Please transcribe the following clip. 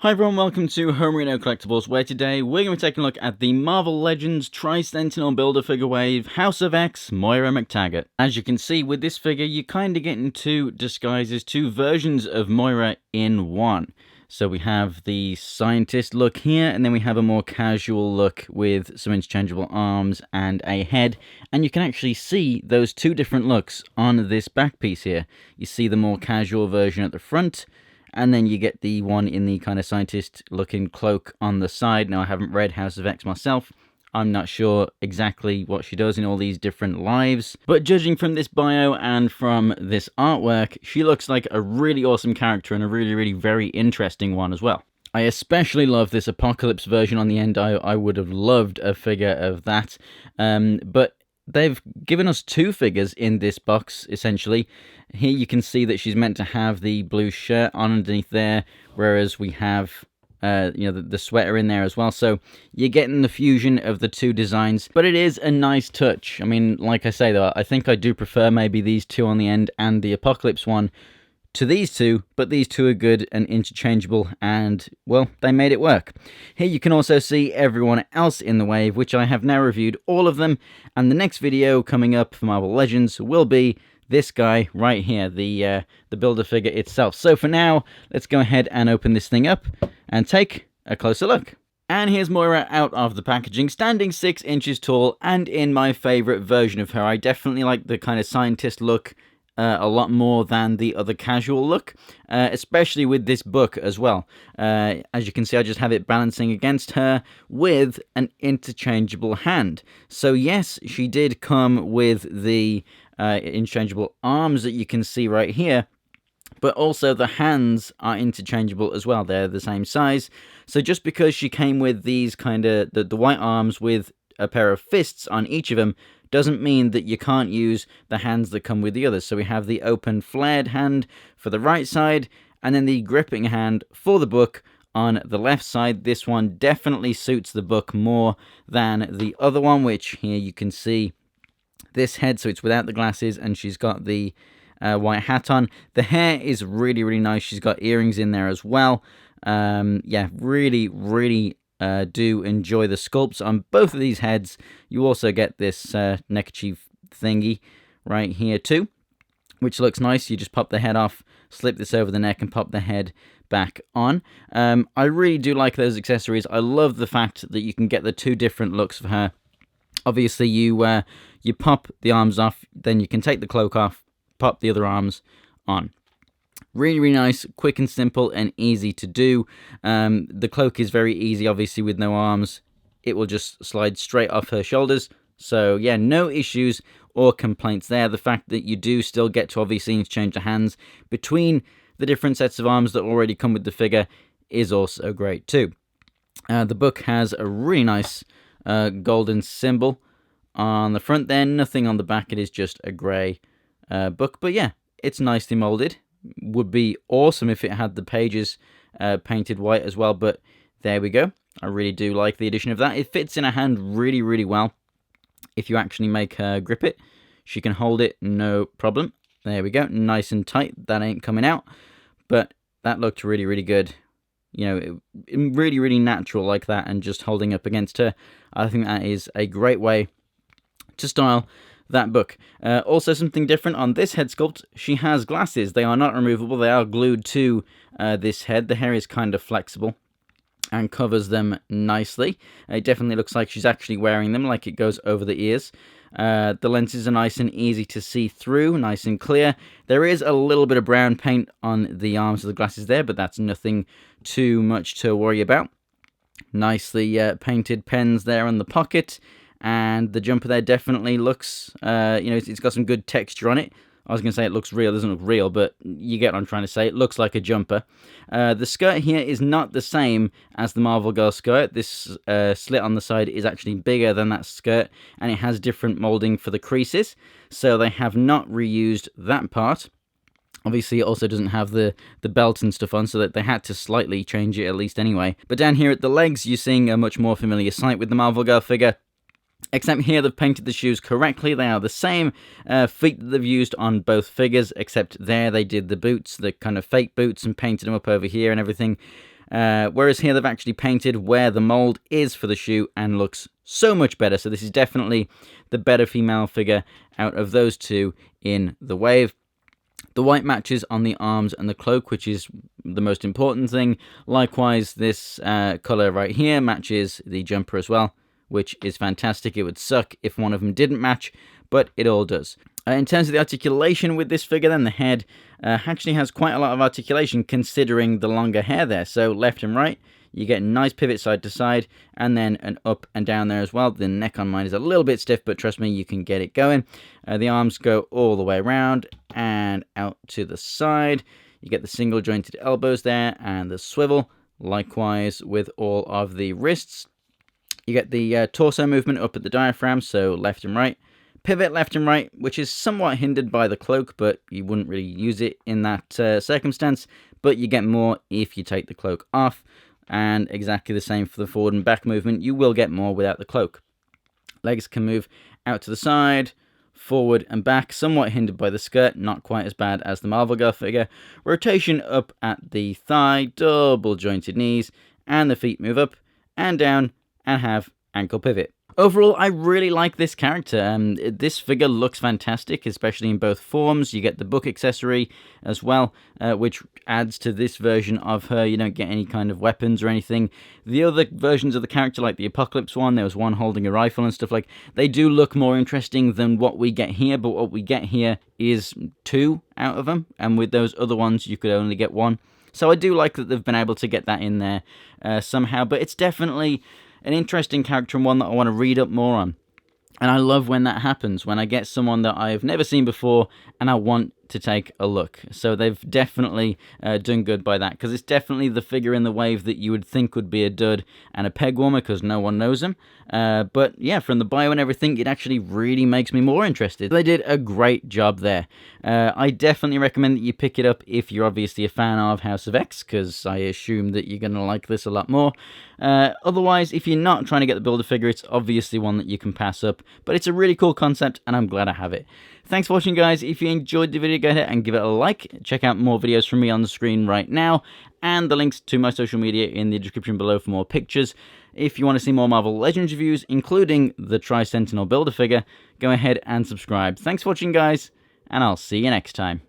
Hi everyone, welcome to Homerino Collectibles, where today we're going to be taking a look at the Marvel Legends Tri-Sentinel Build-A-Figure Wave House of X Moira Mactaggert. As you can see with this figure, you kind of get two disguises, two versions of Moira in one. So we have the scientist look here, and then we have a more casual look with some interchangeable arms and a head. And you can actually see those two different looks on this back piece here. You see the more casual version at the front, and then you get the one in the kind of scientist-looking cloak on the side. Now, I haven't read House of X myself. I'm not sure exactly what she does in all these different lives. But judging from this bio and from this artwork, she looks like a really awesome character and a really very interesting one as well. I especially love this Apocalypse version on the end. I would have loved a figure of that. But they've given us two figures in this box, essentially. Here you can see that she's meant to have the blue shirt on underneath there, whereas we have the sweater in there as well. So you're getting the fusion of the two designs, but it is a nice touch. I mean, like I say, though, I think I do prefer maybe these two on the end and the Apocalypse one to these two, but these two are good and interchangeable, and, well, they made it work. Here you can also see everyone else in the wave, which I have now reviewed all of them, and the next video coming up for Marvel Legends will be this guy right here, the Build-A-Figure itself. So for now, let's go ahead and open this thing up and take a closer look. And here's Moira out of the packaging, standing 6 inches tall, and in my favourite version of her. I definitely like the kind of scientist look a lot more than the other casual look, especially with this book as well. As you can see, I just have it balancing against her with an interchangeable hand. So yes, she did come with the interchangeable arms that you can see right here, but also the hands are interchangeable as well. They're the same size. So just because she came with these kind of the white arms with a pair of fists on each of them doesn't mean that you can't use the hands that come with the others. So we have the open flared hand for the right side, and then the gripping hand for the book on the left side. This one definitely suits the book more than the other one, which here you can see this head, so it's without the glasses, and she's got the white hat on. The hair is really nice. She's got earrings in there as well. Yeah, really do enjoy the sculpts on both of these heads. You also get this neckerchief thingy right here too, which looks nice. You just pop the head off, slip this over the neck, and pop the head back on. I really do like those accessories. I love the fact that you can get the two different looks for her. Obviously, you pop the arms off, then you can take the cloak off, pop the other arms on. Really nice, quick and simple, and easy to do. The cloak is very easy, obviously, with no arms. It will just slide straight off her shoulders. So, yeah, no issues or complaints there. The fact that you do still get to obviously interchange the hands between the different sets of arms that already come with the figure is also great, too. The book has a really nice golden symbol on the front there. Nothing on the back. It is just a grey book. But, yeah, it's nicely moulded. Would be awesome if it had the pages painted white as well, but there we go. I really do like the addition of that. It fits in her hand really well. If you actually make her grip it, she can hold it no problem. There we go, nice and tight. That ain't coming out, but that looked really good. You know, really natural like that, and just holding up against her. I think that is a great way to style that book. Also, something different on this head sculpt, she has glasses. They are not removable, they are glued to this head. The hair is kind of flexible and covers them nicely. It definitely looks like she's actually wearing them, like it goes over the ears. The lenses are nice and easy to see through, nice and clear. There is a little bit of brown paint on the arms of the glasses there, but that's nothing too much to worry about. Nicely painted pens there on the pocket. And the jumper there definitely looks, it's got some good texture on it. I was going to say it looks real. It doesn't look real, but you get what I'm trying to say. It looks like a jumper. The skirt here is not the same as the Marvel Girl skirt. This slit on the side is actually bigger than that skirt, and it has different moulding for the creases. So they have not reused that part. Obviously, it also doesn't have the belt and stuff on, so that they had to slightly change it at least anyway. But down here at the legs, you're seeing a much more familiar sight with the Marvel Girl figure. Except here they've painted the shoes correctly. They are the same feet that they've used on both figures, except there they did the boots, the kind of fake boots, and painted them up over here and everything. Whereas here they've actually painted where the mold is for the shoe and looks so much better. So this is definitely the better female figure out of those two in the wave. The white matches on the arms and the cloak, which is the most important thing. Likewise, this color right here matches the jumper as well, which is fantastic. It would suck if one of them didn't match, but it all does. In terms of the articulation with this figure, then the head actually has quite a lot of articulation considering the longer hair there. So left and right, you get a nice pivot side to side, and then an up and down there as well. The neck on mine is a little bit stiff, but trust me, you can get it going. The arms go all the way around and out to the side. You get the single jointed elbows there and the swivel. Likewise with all of the wrists. You get the torso movement up at the diaphragm, so left and right. Pivot left and right, which is somewhat hindered by the cloak, but you wouldn't really use it in that circumstance. But you get more if you take the cloak off. And exactly the same for the forward and back movement. You will get more without the cloak. Legs can move out to the side, forward and back, somewhat hindered by the skirt, not quite as bad as the Marvel Girl figure. Rotation up at the thigh, double jointed knees, and the feet move up and down and have ankle pivot. Overall, I really like this character. This figure looks fantastic, especially in both forms. You get the book accessory as well, which adds to this version of her. You don't get any kind of weapons or anything. The other versions of the character, like the Apocalypse one, there was one holding a rifle and stuff like, they do look more interesting than what we get here, but what we get here is 2 out of them, and with those other ones, you could only get 1. So I do like that they've been able to get that in there somehow, but it's definitely an interesting character and one that I want to read up more on. And I love when that happens, when I get someone that I've never seen before and I want to take a look. So they've definitely done good by that, because it's definitely the figure in the wave that you would think would be a dud and a peg warmer because no one knows him. But yeah, from the bio and everything, it actually really makes me more interested. They did a great job there. I definitely recommend that you pick it up if you're obviously a fan of House of X, because I assume that you're going to like this a lot more. Otherwise, if you're not trying to get the Build-A-Figure, it's obviously one that you can pass up, but it's a really cool concept and I'm glad I have it. Thanks for watching, guys. If you enjoyed the video, go ahead and give it a like. Check out more videos from me on the screen right now, and the links to my social media in the description below for more pictures. If you want to see more Marvel Legends reviews, including the Tri-Sentinel Build-A-Figure, go ahead and subscribe. Thanks for watching, guys, and I'll see you next time.